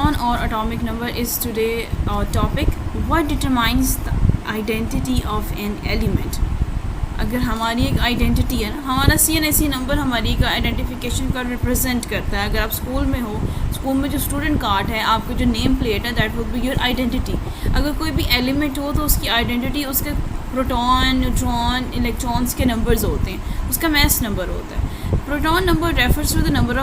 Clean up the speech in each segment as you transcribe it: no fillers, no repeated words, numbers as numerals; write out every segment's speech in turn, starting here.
Proton or atomic number is today our topic. What determines the identity of an element? अगर हमारी एक identity है ना, हमारा CNSE नंबर हमारी एक आइडेंटिफिकेशन का रिप्रेजेंट करता है. अगर आप स्कूल में हो, स्कूल में जो स्टूडेंट कार्ड है, आपका जो नेम प्लेट है, that would be your identity. अगर कोई भी एलिमेंट हो तो उसकी आइडेंटिटी उसके प्रोटॉन, न्यूट्रॉन, इलेक्ट्रॉन्स के नंबर्स होते हैं, उसका मैस नंबर होता है. Proton number refers to the number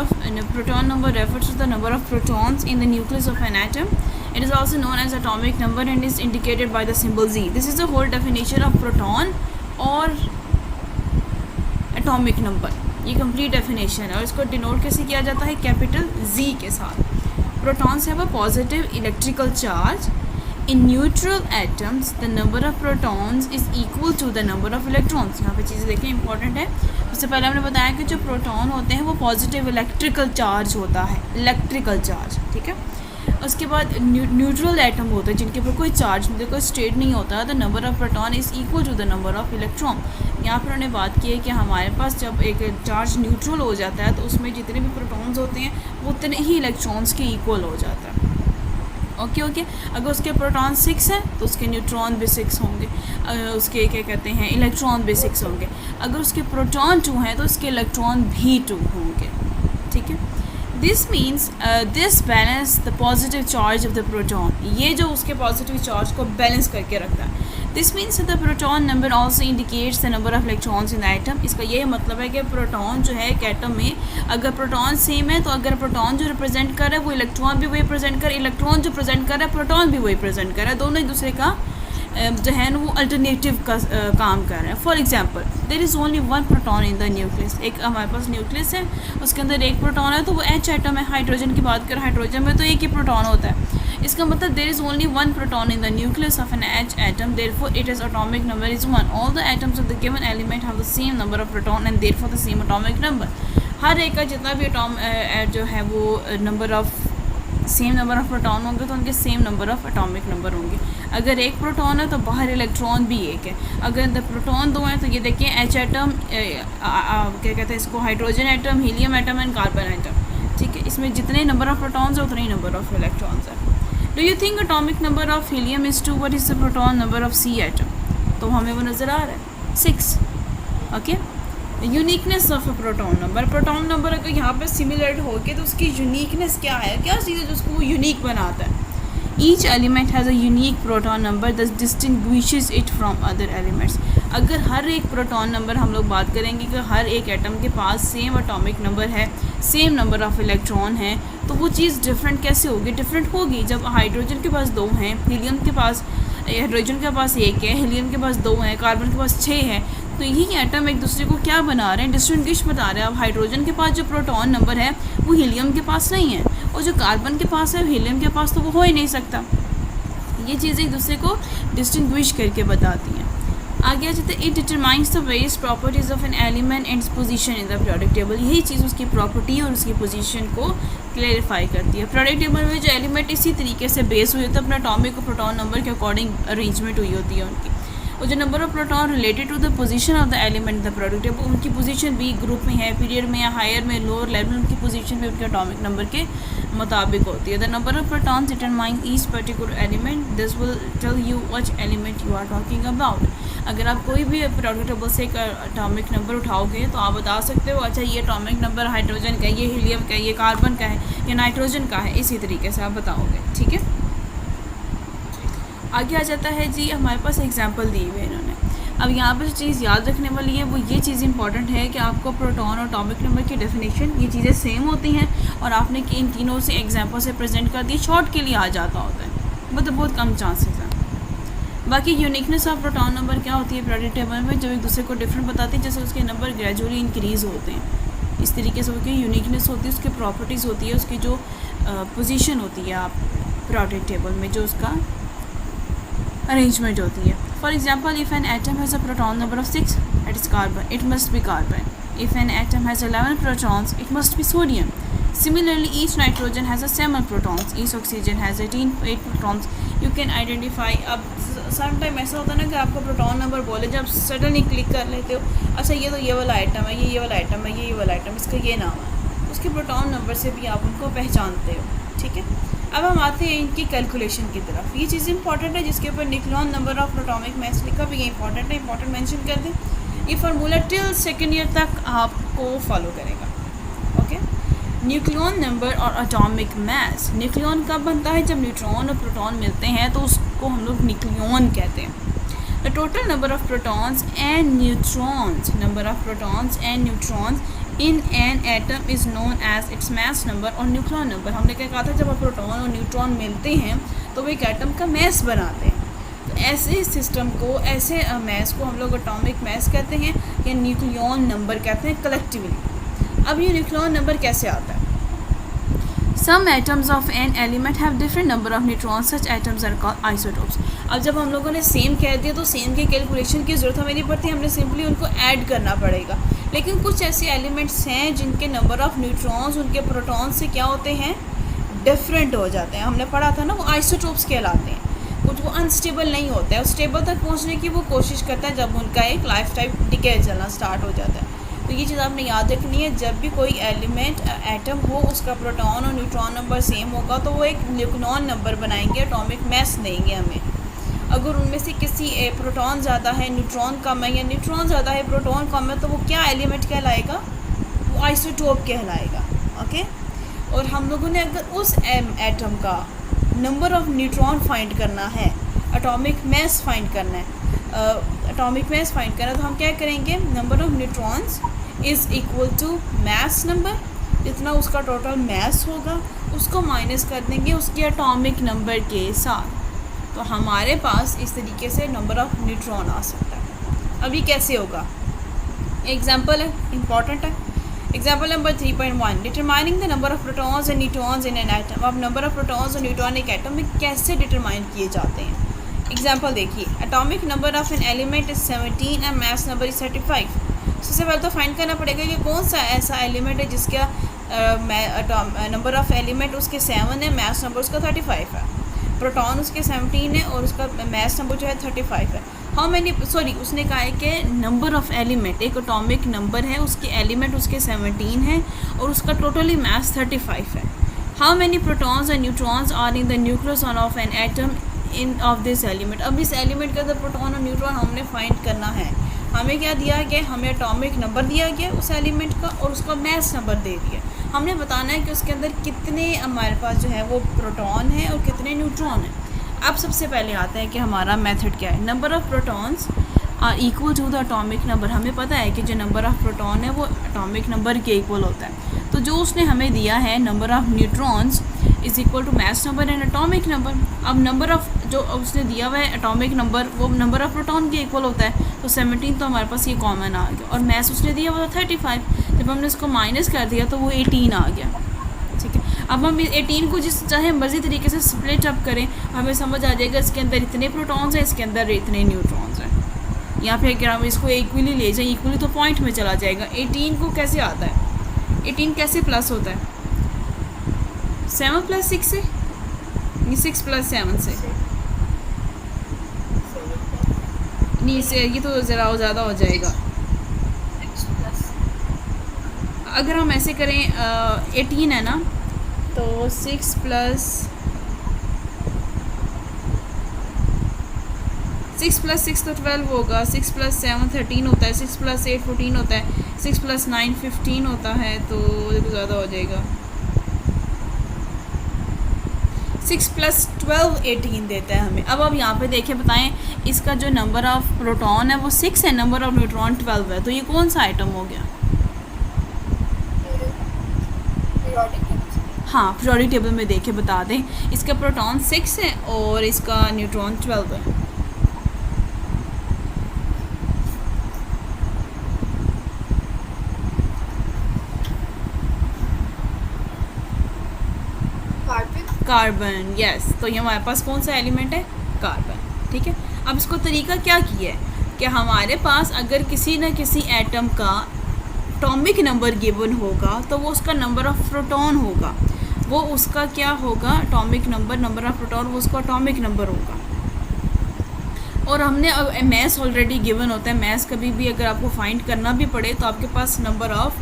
of protons in the nucleus of an atom. It is also known as atomic number and is indicated by the symbol Z. This is the whole definition of proton or atomic number. ये complete definition है और इसको denote कैसे किया जाता है? Capital Z के साथ. Protons have a positive electrical charge. In neutral atoms, the number of protons is equal to the number of electrons. यहाँ पे चीज़ें देखें इंपॉर्टेंट है. उससे पहले हमने बताया कि जो प्रोटॉन होते हैं वो पॉजिटिव इलेक्ट्रिकल चार्ज होता है, इलेक्ट्रिकल चार्ज, ठीक है. उसके बाद न्यूट्रल एटम होते हैं जिनके ऊपर कोई चार्ज नहीं, कोई स्टेट नहीं होता. The number of proton is equal to the number of electron. यहाँ पर उन्होंने बात की है कि हमारे पास जब एक चार्ज न्यूट्रल हो जाता है तो उसमें जितने भी प्रोटॉन्स होते हैं वो उतने ही इलेक्ट्रॉन्स के इक्वल हो जाता है. ओके. अगर उसके प्रोटॉन 6 है तो उसके न्यूट्रॉन भी 6 होंगे, उसके क्या कहते हैं इलेक्ट्रॉन भी 6 होंगे. अगर उसके प्रोटॉन 2 हैं तो उसके इलेक्ट्रॉन भी 2 होंगे, ठीक है. This means this balance the positive charge of the proton. ये जो उसके पॉजिटिव चार्ज को बैलेंस करके रखता है. This means the proton number also indicates the number of electrons in the atom. इसका ये मतलब है कि प्रोटॉन जो है एक एटम में अगर प्रोटॉन सेम है तो अगर प्रोटॉन जो रिप्रेजेंट कर रहा है वो इलेक्ट्रॉन भी वही प्रेजेंट कर, इलेक्ट्रॉन जो प्रेजेंट कर रहा है प्रोटॉन भी वही प्रेजेंट कर रहा है. दोनों एक दूसरे का जो है ना वो अल्टरनेटिव का काम कर रहे हैं. For example there is only one proton in the nucleus. एक हमारे पास न्यूक्लियस है, उसके अंदर एक प्रोटॉन है तो वो H एटम है. हाइड्रोजन की बात करें, हाइड्रोजन में तो एक ही प्रोटॉन होता है. इसका मतलब there is only one proton in the nucleus of an H atom, therefore it is atomic number is 1. All the atoms of the given element have the same number of proton and therefore the same atomic number. हर एक का जितना भी जो है वो number of same number of proton होंगे तो उनके same number of atomic number होंगे. अगर एक प्रोटॉन है तो बाहर इलेक्ट्रॉन भी एक है. अगर द प्रोटॉन 2 हैं तो ये देखिए H एटम, क्या कहते हैं इसको, hydrogen atom, helium atom and carbon atom, ठीक है. इसमें जितने नंबर ऑफ प्रोटॉन्स है उतने ही नंबर ऑफ इलेक्ट्रॉन्स है. Do you think atomic number of helium is 2? What is the proton number of C atom? तो हमें वो नज़र आ रहा है 6. Okay. Uniqueness of a proton number. Proton number अगर यहाँ पर सिमिलर हो के तो उसकी यूनिकनेस क्या है, क्या चीज़ है जो उसको यूनिक बनाता है? Each element has a unique proton number that distinguishes it from other elements. अगर हर एक प्रोटॉन नंबर हम लोग बात करेंगे कि हर एक एटम के पास सेम एटॉमिक नंबर है, सेम नंबर ऑफ इलेक्ट्रॉन है, तो वो चीज़ डिफरेंट कैसे होगी? डिफरेंट होगी जब हाइड्रोजन के पास 2 हैं, हीलियम के पास, हाइड्रोजन के पास 1 है, हीलियम के पास 2 हैं, कार्बन के पास 6 है. तो यही एटम एक दूसरे को क्या बना रहे हैं? डिस्टिंग्विश बता रहे हैं. अब हाइड्रोजन के पास जो प्रोटॉन नंबर है वो हीलियम के पास नहीं है, और जो कार्बन के पास है हीलियम के पास तो वो हो ही नहीं सकता. ये चीज़ें एक दूसरे को डिस्टिंग्विश करके बताती हैं. आगे आ जाते हैं. It determines the various properties of an element and its position in the periodic table. यही चीज़ उसकी प्रॉपर्टी और उसकी पोजीशन को क्लेरिफाई करती है. पीरियोडिक टेबल में जो एलिमेंट इसी तरीके से बेस हुए होते हैं, अपना एटॉमिक और प्रोटॉन नंबर के अकॉर्डिंग अरेंजमेंट हुई होती है उनकी. और जो number of proton related to the position of the element in the periodic table, उनकी पोजीशन भी ग्रुप में है, पीरियड में या हायर में, लोअर लेवल, उनकी पोजीशन भी उनके एटॉमिक नंबर के मुताबिक होती है. The number of protons determine each particular element. This will tell you which element you are talking about. अगर आप कोई भी पीरियोडिक टेबल से एक एटॉमिक नंबर उठाओगे तो आप बता सकते हो अच्छा ये एटॉमिक नंबर हाइड्रोजन का है, ये हीलियम का है, ये कार्बन का है, ये नाइट्रोजन का है. इसी तरीके से आप बताओगे, ठीक है. आगे आ जाता है जी, हमारे पास एग्जाम्पल दी हुई है इन्होंने. अब यहाँ पर जो चीज़ याद रखने वाली है वो ये चीज़ इंपॉर्टेंट है कि आपको प्रोटॉन और एटॉमिक नंबर की डेफिनेशन ये चीज़ें सेम होती हैं और आपने कि इन तीनों से एग्जाम्पल से प्रेजेंट कर दिए, शॉर्ट के लिए आ जाता होता है, मतलब बहुत कम चांसेस हैं. बाकी यूनिकनेस ऑफ प्रोटॉन नंबर क्या होती है पीरियोडिक टेबल में? जब एक दूसरे को डिफरेंट बताते हैं, जैसे उसके नंबर ग्रेजुअली इंक्रीज़ होते हैं, इस तरीके से उसकी यूनिकनेस होती है, उसकी प्रॉपर्टीज़ होती है, उसकी जो पोजीशन होती है आप पीरियोडिक टेबल में, जो उसका अरेंजमेंट होती है. For example, if an atom has a proton number of 6, it is carbon, it must be carbon. If an atom has 11 protons, it must be sodium. Similarly, each nitrogen has a 7 protons, each oxygen has 8 protons. You can identify. अब sometime ऐसा होता है ना कि आपको proton number बोले, जब suddenly click कर लेते हो, अच्छा ये तो ये वाला आइटम है, ये वाला आइटम है, ये वाला आइटम, इसका ये नाम है, उसके प्रोटॉन नंबर से भी आप उनको पहचानते हो, ठीक है. अब हम आते हैं इनकी कैलकुलेशन की तरफ। ये चीज़ इंपॉर्टेंट है जिसके ऊपर nucleon number of atomic mass लिखा भी, ये इंपॉर्टेंट है, इंपॉर्टेंट मेंशन कर दें। ये फार्मूला टिल सेकेंड ईयर तक आपको फॉलो करेगा। ओके, न्यूक्लियन नंबर और एटॉमिक मास। न्यूक्लियन कब बनता है? जब न्यूट्रॉन और प्रोटॉन मिलते हैं तो उसको हम लोग न्यूक्लियन कहते हैं। The total number of protons and neutrons, number of protons and neutrons in an atom is known as its mass number और न्यूक्लियन नंबर। हमने क्या कहा था, जब प्रोटॉन और न्यूट्रॉन मिलते हैं तो वो एक एटम का मास बनाते हैं। तो ऐसे सिस्टम को, ऐसे मास को हम लोग एटॉमिक मास कहते हैं या न्यूक्लियन नंबर कहते हैं कलेक्टिवली। अब ये न्यूक्लियन नंबर कैसे आता है? Some atoms of an element have different number of neutrons. Such atoms are called isotopes. अब जब हम लोगों ने सेम कह दिया तो सेम के कैलकुलेशन की ज़रूरत हमें नहीं पड़ती, हमने सिंपली उनको ऐड करना पड़ेगा। लेकिन कुछ ऐसे एलिमेंट्स हैं जिनके नंबर ऑफ़ न्यूट्रॉन्स उनके प्रोटॉन्स से क्या होते हैं, डिफरेंट हो जाते हैं। हमने पढ़ा था ना, वो आइसोटोप्स कहलाते हैं। कुछ वो अनस्टेबल नहीं होता है, स्टेबल तक पहुँचने की वो कोशिश करता है जब उनका एक लाइफ टाइम डिके चलना स्टार्ट हो जाता है। तो ये चीज़ आपने याद रखनी है, जब भी कोई एलिमेंट एटम हो उसका प्रोटॉन और न्यूट्रॉन नंबर सेम होगा तो वो एक न्यूक्लियन नंबर बनाएंगे, एटॉमिक मास देंगे हमें। अगर उनमें से किसी प्रोटॉन ज़्यादा है, न्यूट्रॉन कम है, या न्यूट्रॉन ज़्यादा है, प्रोटॉन कम है, तो वो क्या एलिमेंट कहलाएगा? वो आइसोटोप कहलाएगा। ओके, और हम लोगों ने अगर उस एटम का नंबर ऑफ़ न्यूट्रॉन फाइंड करना है, एटॉमिक मास फाइंड करना है, एटॉमिक मास फाइंड करना, तो हम क्या करेंगे, number of neutrons is equal to mass number, जितना उसका टोटल मास होगा उसको माइनस कर देंगे उसके एटॉमिक नंबर के साथ। तो हमारे पास इस तरीके से नंबर ऑफ़ न्यूट्रॉन आ सकता है। अब ये कैसे होगा? एग्जाम्पल है, इंपॉर्टेंट है। Example number 3.1, determining the number of protons and neutrons in an atom. अब नंबर ऑफ़ प्रोटॉन्स और न्यूट्रॉन एक एटम में कैसे डिटरमाइन किए जाते हैं? एग्जाम्पल देखिए, atomic number of an element is 17 and mass number is 35। सबसे पहले तो फाइंड करना पड़ेगा कि कौन सा ऐसा एलिमेंट है जिसका नंबर ऑफ़ एलिमेंट उसके 7 है, मास नंबर उसका 35 है। प्रोटॉन उसके 17 है और उसका मास नंबर जो है 35 है। हाउ मैनी, सॉरी, उसने कहा है कि नंबर ऑफ़ एलिमेंट, एक एटॉमिक नंबर है, उसके एलिमेंट उसके 17 है और उसका टोटली मास 35 है। How many protons and neutrons are in the nucleus of an atom in of this element. अब इस एलिमेंट के अंदर प्रोटॉन और न्यूट्रॉन हमने फाइंड करना है। हमें क्या दिया गया, हमें एटॉमिक नंबर दिया गया उस एलिमेंट का और उसका मास नंबर दे दिया। हमने बताना है कि उसके अंदर कितने हमारे पास जो है वो प्रोटॉन है और कितने न्यूट्रॉन है। अब सबसे पहले आता है कि हमारा मेथड क्या है। Number of protons are equal to the atomic number. हमें पता है कि जो नंबर ऑफ़ प्रोटॉन है वो एटॉमिक नंबर के इक्वल होता है। तो जो उसने हमें दिया है, number of neutrons is equal to mass number and atomic number. अब नंबर ऑफ़ जो उसने दिया हुआ है एटॉमिक नंबर वो नंबर ऑफ़ प्रोटॉन के इक्वल होता है। तो 17 तो हमारे पास ये कॉमन आ गया और मास उसने दिया हुआ 35। जब हमने इसको माइनस कर दिया तो वो 18 आ गया। ठीक है, अब हम 18 को जिस चाहे मर्ज़ी तरीके से स्प्लिट अप करें, हमें समझ आ जाएगा इसके अंदर इतने प्रोटॉन्स हैं, इसके अंदर इतने न्यूट्रॉन्स हैं। या फिर अगर हम इसको इक्वली ले जाएं, इक्वली तो पॉइंट में चला जाएगा। 18 को कैसे आता है, 18 कैसे प्लस होता है? 7 + 6 से, 6 + 7 से नहीं, इससे ये तो ज़रा ज़्यादा हो जाएगा। अगर हम ऐसे करें 18 है ना, तो 6 + 6 तो 12 होगा, 6 + 7 13 होता है, 6 + 8 14 होता है, 6 + 9 15 होता है, तो देखो ज़्यादा हो जाएगा। 6 + 12 18 देता है हमें। अब यहाँ पे देखें, बताएं इसका जो नंबर ऑफ़ प्रोटॉन है वो 6 है, नंबर ऑफ़ न्यूट्रॉन 12 है, तो ये कौन सा आइटम हो गया? हाँ, पीरियोडिक टेबल में देखे बता दें, इसका प्रोटॉन 6 है और इसका न्यूट्रॉन 12 है। Carbon, yes. तो ये हमारे पास कौन सा एलिमेंट है? कार्बन। ठीक है, अब इसको तरीका क्या किया है कि हमारे पास अगर किसी न किसी एटम का एटॉमिक नंबर गिवन होगा तो वो उसका नंबर ऑफ़ प्रोटॉन होगा, वो उसका क्या होगा, atomic number, number of proton वो उसका एटॉमिक नंबर होगा। और हमने मैस ऑलरेडी गिवन होता है। मैस कभी भी अगर आपको फाइंड करना भी पड़े तो आपके पास नंबर ऑफ़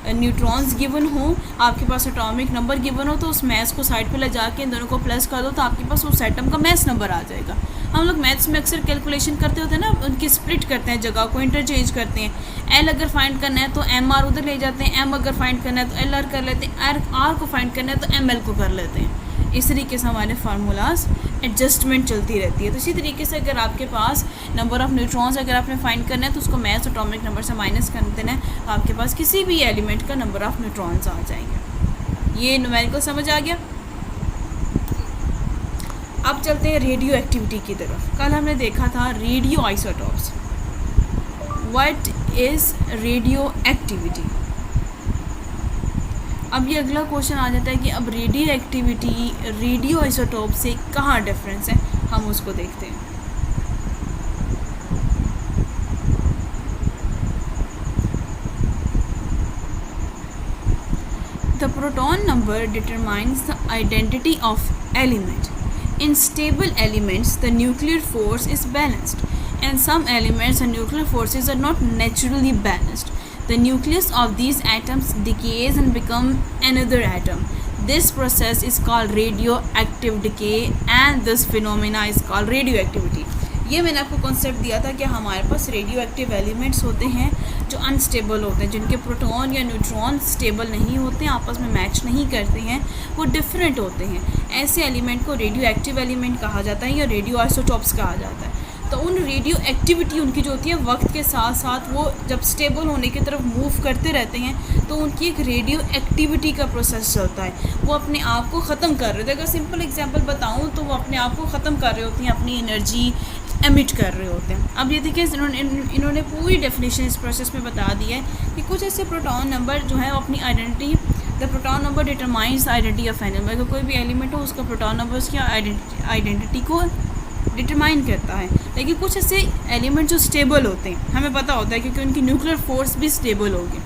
न्यूट्रॉन्स गिवन हो, आपके पास एटॉमिक नंबर गिवन हो, तो उस मैथ्स को साइड पे ले जाके इन दोनों को प्लस कर दो तो आपके पास उस एटम का मैथ्स नंबर आ जाएगा। हम लोग मैथ्स में अक्सर कैलकुलेशन करते होते हैं ना, उनकी स्प्लिट करते हैं, जगह को इंटरचेंज करते हैं। एल अगर फाइंड करना है तो एम आर उधर ले जाते हैं, एम अगर फाइंड करना है तो एल आर कर लेते हैं, आर को फाइंड करना है तो एम एल को कर लेते हैं। इस तरीके से हमारे फार्मूलाज एडजस्टमेंट चलती रहती है। तो इसी तरीके से अगर आपके पास नंबर ऑफ़ न्यूट्रॉन्स अगर आपने फाइंड करना है तो उसको मैथ्स एटॉमिक नंबर से माइनस कर देना है, तो आपके पास किसी भी एलिमेंट का नंबर ऑफ़ न्यूट्रॉन्स आ जाएंगे। ये न्यूमेरिकल समझ आ गया। अब चलते हैं रेडियो एक्टिविटी की तरफ। कल हमने देखा था radio isotopes. What is radio activity? अब ये अगला क्वेश्चन आ जाता है कि अब रेडियो एक्टिविटी रेडियो आइसोटॉप से कहाँ डिफरेंस है, हम उसको देखते हैं। The proton number determines the identity of element. In stable elements, the nuclear force is balanced. In some elements, the nuclear forces are not naturally balanced. The nucleus of these atoms decays and becomes another atom. This process is called radioactive decay and this phenomena is called radioactivity. ये मैंने आपको concept दिया था कि हमारे पास radio active elements होते हैं जो अनस्टेबल होते हैं, जिनके प्रोटॉन या न्यूट्रॉन स्टेबल नहीं होते हैं, आपस में मैच नहीं करते हैं, वो डिफरेंट होते हैं। ऐसे एलिमेंट को रेडियो एक्टिव एलिमेंट कहा जाता है या रेडियो आइसोटॉप्स कहा जाता है। तो उन रेडियो एक्टिविटी उनकी जो होती है वक्त के साथ साथ वो जब स्टेबल होने की तरफ मूव करते रहते हैं तो उनकी एक रेडियो एक्टिविटी का प्रोसेस चलता है, वो अपने आप को ख़त्म कर रहे होते हैं। अगर सिंपल एग्जांपल बताऊं तो वो अपने आप को ख़त्म कर रहे होते हैं, अपनी एनर्जी एमिट कर रहे होते हैं। अब ये देखिए इन्होंने पूरी डेफिनेशन इस प्रोसेस में बता दी है कि कुछ ऐसे प्रोटॉन नंबर जो है वो अपनी identity, the proton number determines the identity of an element. कोई भी एलिमेंट हो उसका प्रोटॉन नंबर उसकी आइडेंटिटी को डिटरमाइन करता है। लेकिन कुछ ऐसे एलिमेंट जो स्टेबल होते हैं, हमें पता होता है क्योंकि उनकी न्यूक्लियर फोर्स भी स्टेबल होगी।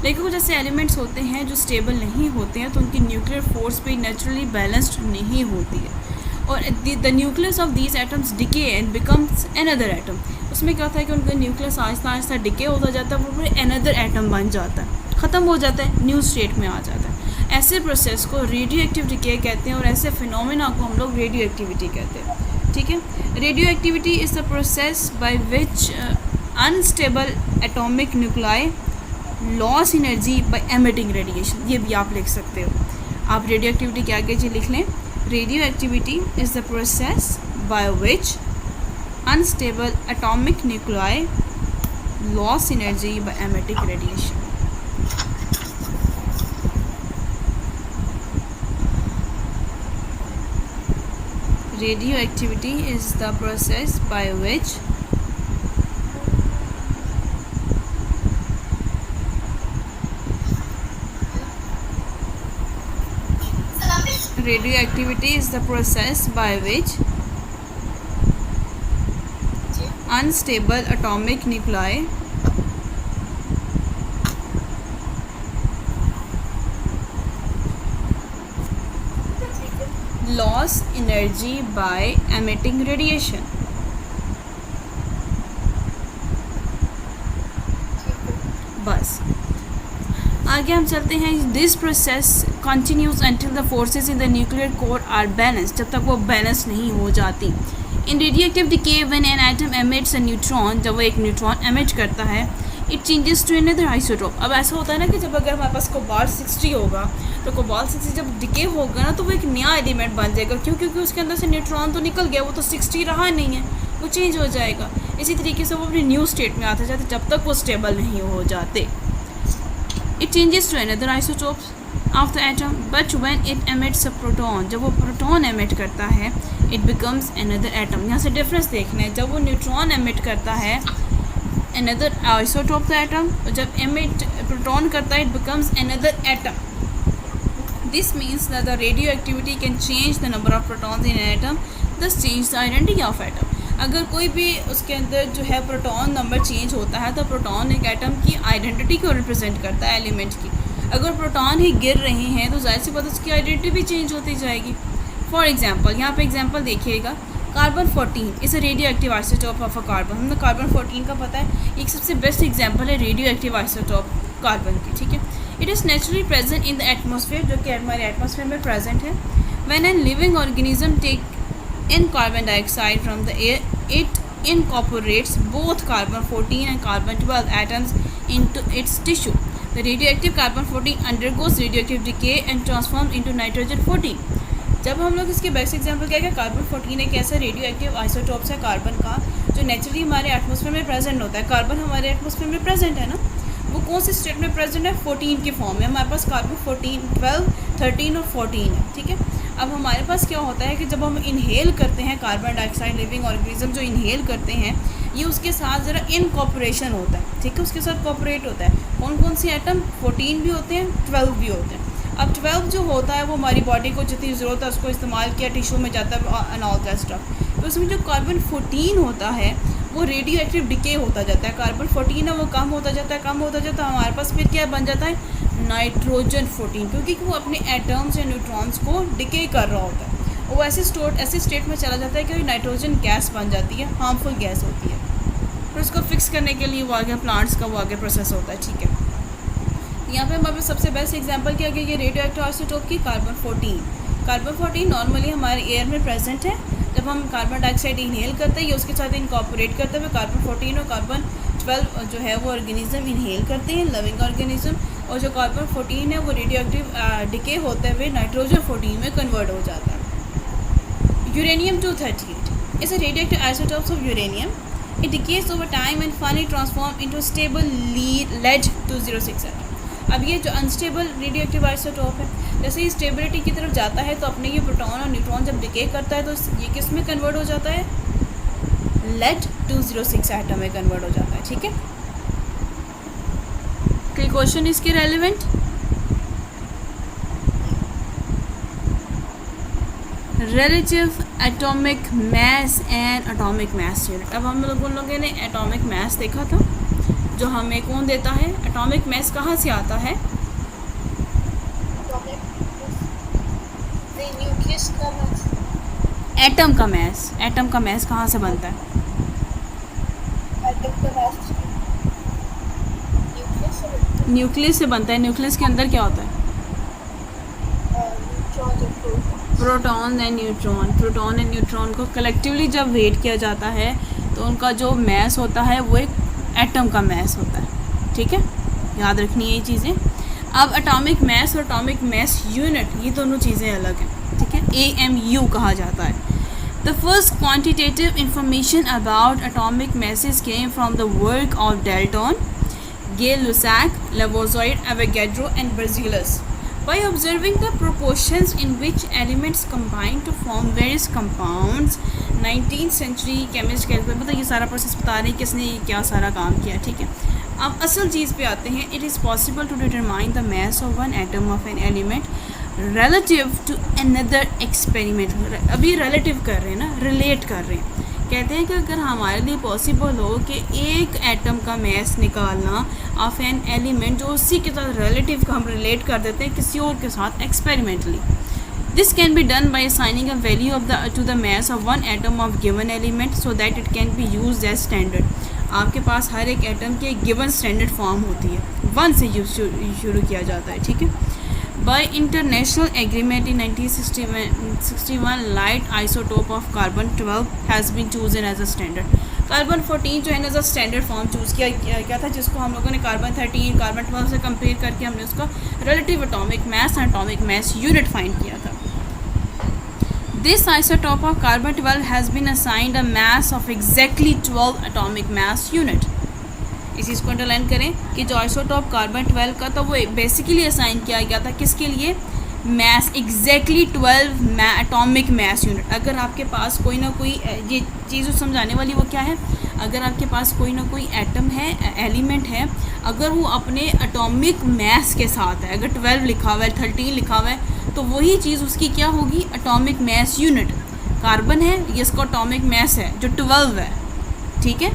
लेकिन कुछ ऐसे एलिमेंट्स होते हैं जो स्टेबल नहीं होते हैं तो उनकी न्यूक्लियर फोर्स भी नेचुरली बैलेंस्ड नहीं होती है। और the nucleus of these atoms decay and becomes another atom. उसमें क्या होता है कि उनका न्यूक्लियस आहिस्ता आहिस्ता डिके होता जाता है, वो फिर अनदर एटम बन जाता है, ख़त्म हो जाता है, न्यू स्टेट में आ जाता है। ऐसे प्रोसेस को रेडियो एक्टिव डिके कहते हैं और ऐसे फिनोमेना को हम लोग रेडियो एक्टिविटी कहते हैं। ठीक है, radio activity is the process by which unstable atomic nuclei loss energy by emitting radiation. ये भी आप लिख सकते हो। आप रेडियो एक्टिविटी के आगे जी लिख लें, radioactivity is the process by which unstable atomic nuclei loss energy by emitting radiation. Radioactivity is the process by which radioactivity is the process by which unstable atomic nuclei loss energy by emitting radiation. बस आगे हम चलते हैं। This process continues until the forces in the nuclear core are balance, जब तक वो balance नहीं हो जाती। In radioactive decay when an atom emits a neutron, जब वो एक न्यूट्रॉन एमिट करता है, it changes to another isotope. अब ऐसा होता है ना कि जब अगर हमारे पास कोबाल्ट 60 होगा तो कोबाल्ट 60 जब डिके होगा ना तो वो एक नया एलिमेंट बन जाएगा। क्यों? क्योंकि उसके अंदर से न्यूट्रॉन तो निकल गया, वो तो 60 रहा नहीं है, वो चेंज हो जाएगा। इसी तरीके से वो अपनी न्यू स्टेट में आते जाते जब तक वो स्टेबल नहीं हो जाते। It changes to another isotope of the atom, but when it emits a proton, जब वो प्रोटॉन एमिट करता है, it becomes another atom। यहाँ से डिफरेंस देखना है, जब वो न्यूट्रॉन एमिट करता है another isotope the atom, जब emit प्रोटॉन करता है it becomes another atom। This means that the radioactivity can change the number of protons in an atom, thus change the identity of atom। अगर कोई भी उसके अंदर जो है प्रोटॉन नंबर चेंज होता है तो प्रोटॉन एक एटम की आइडेंटिटी को रिप्रेजेंट करता है, एलिमेंट की। अगर प्रोटॉन ही गिर रहे हैं तो जाहिर सी बात है उसकी आइडेंटिटी भी चेंज होती जाएगी। फॉर एग्जांपल यहाँ पे एग्जांपल देखिएगा, carbon 14 is a radioactive isotope of a carbon. हमें कार्बन 14 का पता है, एक सबसे बेस्ट एग्जांपल है रेडियो एक्टिव आइसोटोप कार्बन की। ठीक है, it is naturally present in the atmosphere, जो कि हमारे एटमोसफेयर में प्रेजेंट है. When an living organism take in carbon dioxide from the air, it incorporates both carbon 14 and carbon 12 atoms into its tissue. The radioactive carbon 14 undergoes radioactive decay and transforms into nitrogen 14. जब हम लोग इसके best example क्या है, carbon 14 एक ऐसा radio active isotopes है carbon का जो नेचुरली हमारे एटमॉस्फेयर में प्रेजेंट होता है. कार्बन हमारे एटमॉस्फेयर में प्रेजेंट है ना, वो कौन से स्टेट में प्रेजेंट है, 14 के फॉर्म में. हमारे पास कार्बन 14, 12, 13 और 14 है. ठीक है. अब हमारे पास क्या होता है कि जब हम इनहेल करते हैं कार्बन डाइऑक्साइड, लिविंग ऑर्गेनिज्म जो इनहेल करते हैं, ये उसके साथ ज़रा इनकॉपरेशन होता है. ठीक है, उसके साथ कॉपरेट होता है. कौन कौन से एटम, 14 भी होते हैं, 12 भी होते हैं. अब 12 जो होता है वो हमारी बॉडी को जितनी ज़रूरत है उसको इस्तेमाल किया, टिश्यू में जाता है एंड ऑल दैट स्टफ. तो उसमें जो कार्बन 14 होता है वो रेडियो एक्टिव डिके होता जाता है. कार्बन 14 है वो कम होता जाता है, कम होता जाता है. हमारे पास फिर क्या बन जाता है, नाइट्रोजन 14, क्योंकि वो अपने एटम्स या न्यूट्रॉन्स को डिके कर रहा होता है. वो ऐसे स्टेट में चला जाता है कि नाइट्रोजन गैस बन जाती है, हार्मफुल गैस होती है. फिर उसको फिक्स करने के लिए वो आगे प्लांट्स का वो आगे प्रोसेस होता है. ठीक है. यहाँ पे हमारे सबसे बेस्ट एग्जांपल क्या है, ये रेडियो एक्टिव आइसोटोप की कार्बन 14. कार्बन 14 नॉर्मली हमारे एयर में प्रेजेंट है. जब हम कार्बन डाइऑक्साइड इनहेल करते हैं, ये उसके साथ इनकॉर्पोरेट करते हुए कार्बन 14 और कार्बन 12 जो है वो ऑर्गेनिज्म इनहेल करते हैं, लिविंग ऑर्गेनिज्म. और जो कार्बन 14 है वो रेडियो एक्टिव डिके होते हुए नाइट्रोजन 14 में कन्वर्ट हो जाता है. Uranium 238 is a radioactive isotopes of uranium. It decays over time and finally transform into stable lead 206 atom. अब ये जो अनस्टेबल रेडियो एक्टिव आइसोटोप है, जैसे ही स्टेबिलिटी की तरफ जाता है तो अपने ये प्रोटॉन और न्यूट्रॉन जब डिके करता है तो ये किस में कन्वर्ट हो जाता है, लेड 206 एटम में कन्वर्ट हो जाता है. ठीक है. कोई क्वेश्चन इसके relevant? Relative atomic mass and atomic mass unit. अब हम लोगों ने एटॉमिक मास देखा था जो हमें कौन देता है, एटॉमिक मास कहाँ से आता है, एटम का मास. एटम का मास कहाँ से बनता है, न्यूक्लियस से बनता है. न्यूक्लियस के अंदर क्या होता है, proton and neutron. Proton and neutron को कलेक्टिवली जब वेट किया जाता है तो उनका जो मास होता है वो एक एटम का मास होता है. ठीक है, याद रखनी है ये चीज़ें. अब एटॉमिक मास और एटॉमिक मास यूनिट ये दोनों चीज़ें अलग हैं. ठीक है, AMU कहा जाता है. The first quantitative information about atomic masses came from the work of Dalton, Gay-Lussac, Lavoisier, Avogadro and Berzelius. By observing the proportions in which elements combine to form various compounds, 19th century chemist calculate, मतलब ये सारा process बता रहे हैं किसने क्या सारा काम किया. ठीक है. अब असल चीज़ पे आते हैं. It is possible to determine the mass of one atom of an element relative to another experiment. अभी रिलेटिव कर रहे हैं ना, रिलेट कर रहे हैं. कहते हैं कि अगर हमारे लिए पॉसिबल हो कि एक एटम का मास निकालना ऑफ एन एलिमेंट जो उसी के साथ रिलेटिव का हम रिलेट कर देते हैं किसी और के साथ experimentally. This can be done by assigning a value of to the mass of one atom of given element so that it can be used as standard. आपके पास हर एक एटम की एक गिवन स्टैंडर्ड फॉर्म होती है, 1 से शुरू किया जाता है. ठीक है. By international agreement in 1961, light isotope of carbon 12 has been chosen as a standard. Carbon 14 जो है ना एज स्टैंडर्ड फॉर्म चूज़ किया था, जिसको हम लोगों ने कार्बन 13, कार्बन 12 से कंपेयर करके हमने उसका relative atomic mass and atomic mass unit find किया था. This isotope of carbon 12 has been assigned a mass of exactly 12 atomic mass unit. इस चीज़ को अंडरलाइन करें कि जो आइसोटॉप कार्बन 12 का था वो बेसिकली असाइन किया गया था किसके लिए, mass exactly 12 atomic mass unit. अगर आपके पास कोई ना कोई ये चीज़ समझाने वाली वो क्या है, अगर आपके पास कोई ना कोई एटम है, एलिमेंट है, अगर वो अपने एटॉमिक मास के साथ है, अगर 12 लिखा हुआ है, 13 लिखा हुआ है, तो वही चीज़ उसकी क्या होगी, एटॉमिक मास यूनिट. कार्बन है, ये इसका एटॉमिक मास है जो 12 है. ठीक है.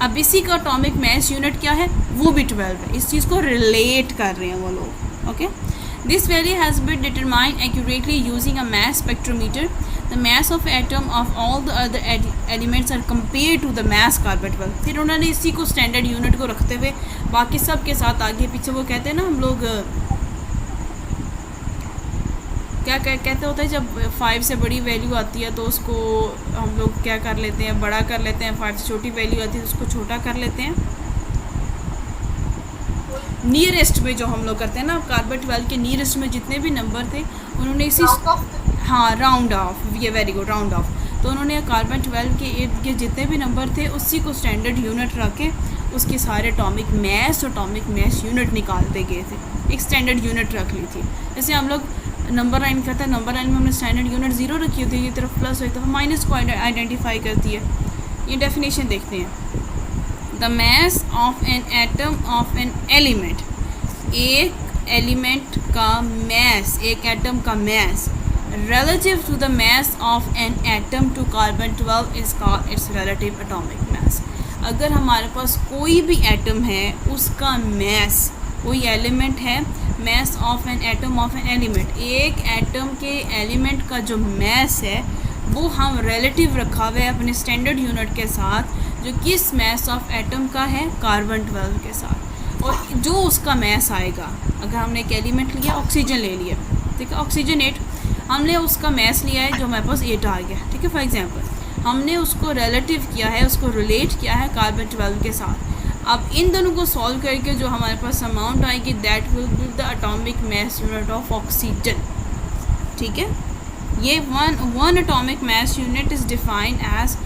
अब इसी का एटॉमिक मास यूनिट क्या है, वो भी 12 है. इस चीज़ को रिलेट कर रहे हैं वो लोग. Okay. This value has been determined accurately using a mass spectrometer. The mass of atom of all the other elements are compared to the mass carbon-12. फिर उन्होंने इसी को स्टैंडर्ड यूनिट को रखते हुए बाकी सब के साथ आगे पीछे, वो कहते हैं ना हम लोग क्या कहते होता है, जब 5 से बड़ी वैल्यू आती है तो उसको हम लोग क्या कर लेते हैं, बड़ा कर लेते हैं, 5 से छोटी वैल्यू आती है तो उसको छोटा कर लेते हैं। नियरेस्ट में जो हम लोग करते हैं ना, कार्बन-12 के नियरेस्ट में जितने भी नंबर थे उन्होंने इसी, हाँ राउंड ऑफ, ये वेरी गुड, राउंड ऑफ। तो उन्होंने कार्बन-12 के इर्द गिर्द जितने भी नंबर थे उसी को स्टैंडर्ड यूनिट रख के उसके सारे एटॉमिक मास यूनिट निकालते गए थे, एक स्टैंडर्ड यूनिट रख ली थी। जैसे हम लोग नंबर लाइन करता है, नंबर लाइन में हमने स्टैंडर्ड यूनिट 0 रखी होती है, एक तरफ प्लस हो एक तरफ माइनस को आइडेंटिफाई करती है। ये डेफिनेशन देखते हैं। The mass of an atom of an element, एक एलिमेंट का मास, एक एटम का मास relative to the mass of an atom to carbon-12 is called its relative atomic mass. अगर हमारे पास कोई भी एटम है उसका mass, कोई एलिमेंट है, mass of an atom of an element, एक एटम के एलिमेंट का जो mass है वो हम relative रखा हुआ है अपने स्टैंडर्ड यूनिट के साथ, जो किस mass of एटम का है, कार्बन-12 के साथ। और जो उसका mass आएगा, अगर हमने एक एलिमेंट लिया, ऑक्सीजन ले लिया, ठीक है, ऑक्सीजन 8, हमने उसका मैस लिया है जो हमारे पास 8 आ गया, ठीक है। फॉर एग्जांपल हमने उसको रिलेटिव किया है, उसको रिलेट किया है कार्बन-12 के साथ। अब इन दोनों को सॉल्व करके जो हमारे पास अमाउंट आएगी that will be the atomic mass unit of oxygen, ठीक है। ये one atomic mass unit is defined as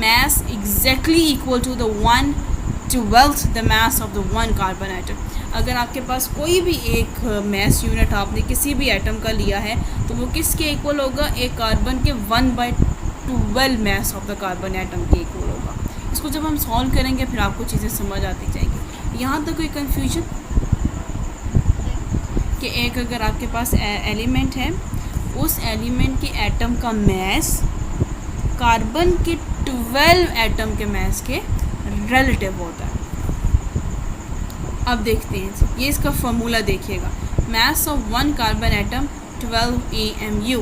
mass exactly equal to the 1/12 the mass of the one carbon atom. अगर आपके पास कोई भी एक mass unit आपने किसी भी एटम का लिया है तो वो किसके इक्वल होगा, एक कार्बन के 1/12 mass of the carbon atom के इक्वल होगा। इसको जब हम सॉल्व करेंगे फिर आपको चीज़ें समझ आती जाएंगी। यहाँ तक कोई कन्फ्यूजन कि एक अगर आपके पास एलिमेंट है, उस एलिमेंट के एटम का mass कार्बन के 12 एटम के मास के रिलेटिव होता है। अब देखते हैं, ये इसका फॉर्मूला देखिएगा, मास of one carbon atom 12 AMU,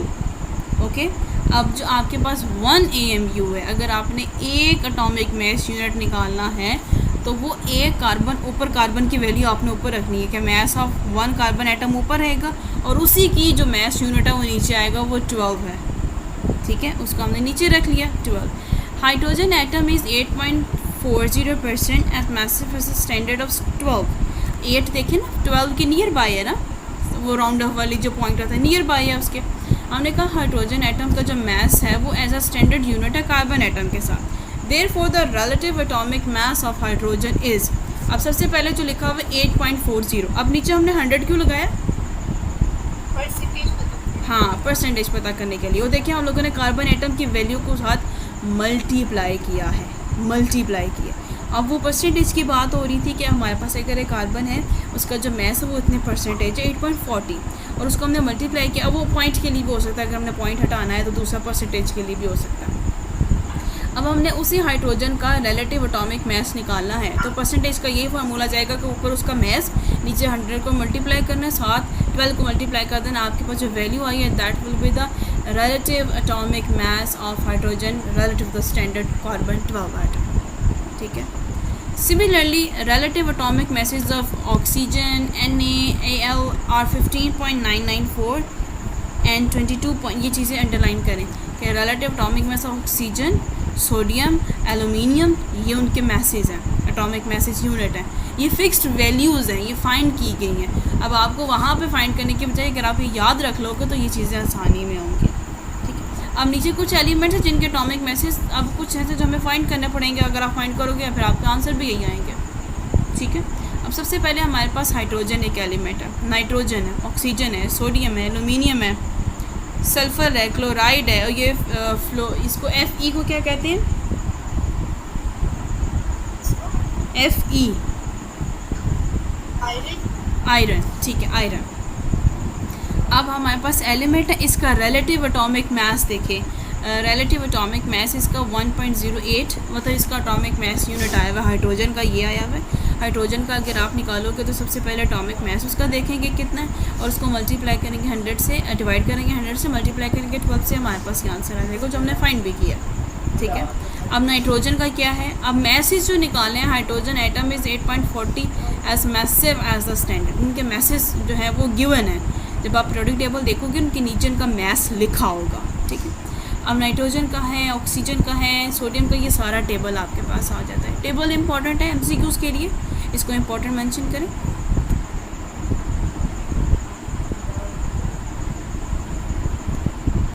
okay. अब जो आपके पास 1 AMU है, अगर आपने एक एटॉमिक मास यूनिट निकालना है तो वो एक कार्बन, ऊपर कार्बन की वैल्यू आपने ऊपर रखनी है कि मास ऑफ वन कार्बन एटम ऊपर रहेगा और उसी की जो मास यूनिट है वो नीचे आएगा, वो 12 है, ठीक है। उसको हमने नीचे रख लिया 12। Hydrogen atom is 8.40% at massive standard of 12। 8 देखें ना, 12 के नियर बाय है ना, वो राउंड ऑफ वाली जो पॉइंट रहता है नियर बाय है उसके। हमने कहा हाइड्रोजन एटम का जो मास है वो एज अ स्टैंडर्ड यूनिट है कार्बन एटम के साथ। Therefore the relative atomic mass of hydrogen is, अब सबसे पहले जो लिखा हुआ है 8.40, अब नीचे हमने 100 क्यों लगाया, हाँ परसेंटेज पता करने के लिए। वो देखिए हम लोगों ने कार्बन एटम की वैल्यू को साथ मल्टीप्लाई किया है, मल्टीप्लाई किया। अब वो परसेंटेज की बात हो रही थी कि हमारे पास अगर एक कार्बन है उसका जो मास है वो इतने परसेंटेज है 8.40 और उसको हमने मल्टीप्लाई किया। अब वो पॉइंट के लिए भी हो सकता है, अगर हमने पॉइंट हटाना है तो दूसरा परसेंटेज के लिए भी हो सकता है। अब हमने उसी हाइड्रोजन का रिलेटिव एटॉमिक मास निकालना है तो परसेंटेज का यही फार्मूला जाएगा कि ऊपर उसका मास, नीचे 100 को मल्टीप्लाई करना है, साथ 12 को मल्टीप्लाई कर देना, आपके पास जो वैल्यू आई है that will be the relative atomic mass of hydrogen relative the standard carbon twelve atom, ठीक है। Similarly relative atomic masses of oxygen NaAl are 15.994 and 22 ये चीज़ें अंडरलाइन करें कि relative atomic mass of oxygen, sodium, aluminium, ये उनके message हैं, atomic message unit हैं, ये फिक्स्ड वैल्यूज़ हैं, ये फाइंड की गई हैं। अब आपको वहाँ पे फाइंड करने के बजाय अगर आप ये याद रख लोगे तो ये चीज़ें आसानी में होंगी, ठीक है। अब नीचे कुछ एलिमेंट्स हैं जिनके एटॉमिक मैसेज, अब कुछ ऐसे जो हमें फाइंड करने पड़ेंगे, अगर आप फाइंड करोगे फिर आपके आंसर भी यही आएंगे, ठीक है। अब सबसे पहले हमारे पास हाइड्रोजन एक एलिमेंट है, नाइट्रोजन है, ऑक्सीजन है, सोडियम है, एलुमिनियम है, सल्फ़र है, क्लोराइड है, और ये इसको Fe को क्या कहते हैं, Fe आयरन, ठीक है, आयरन। अब हमारे पास एलिमेंट है, इसका रिलेटिव एटॉमिक मास देखें, रिलेटिव एटॉमिक मास इसका 1.08, मतलब इसका एटॉमिक मास यूनिट आया हुआ है, हाइड्रोजन का ये आया हुआ है। हाइड्रोजन का अगर आप निकालोगे तो सबसे पहले एटॉमिक मास उसका देखेंगे कितना है, और उसको मल्टीप्लाई करेंगे 100 से, डिवाइड करेंगे 100 से, मल्टीप्लाई करेंगे 12 से, हमारे पास ये आंसर आ जाएगा जो हमने फाइंड भी किया। ठीक है, अब नाइट्रोजन का क्या है, अब मैसेज जो निकाले हैं, hydrogen atom is 8.40 as massive as the standard. उनके मैसेज जो है वो गिवन है, जब आप पीरियोडिक टेबल देखोगे उनके नीचे उनका मैस लिखा होगा। ठीक है, अब नाइट्रोजन का है, ऑक्सीजन का है, सोडियम का, ये सारा टेबल आपके पास आ जाता है। टेबल इंपॉर्टेंट है एमसीक्यूज़ के लिए, इसको इंपॉर्टेंट मेंशन करें।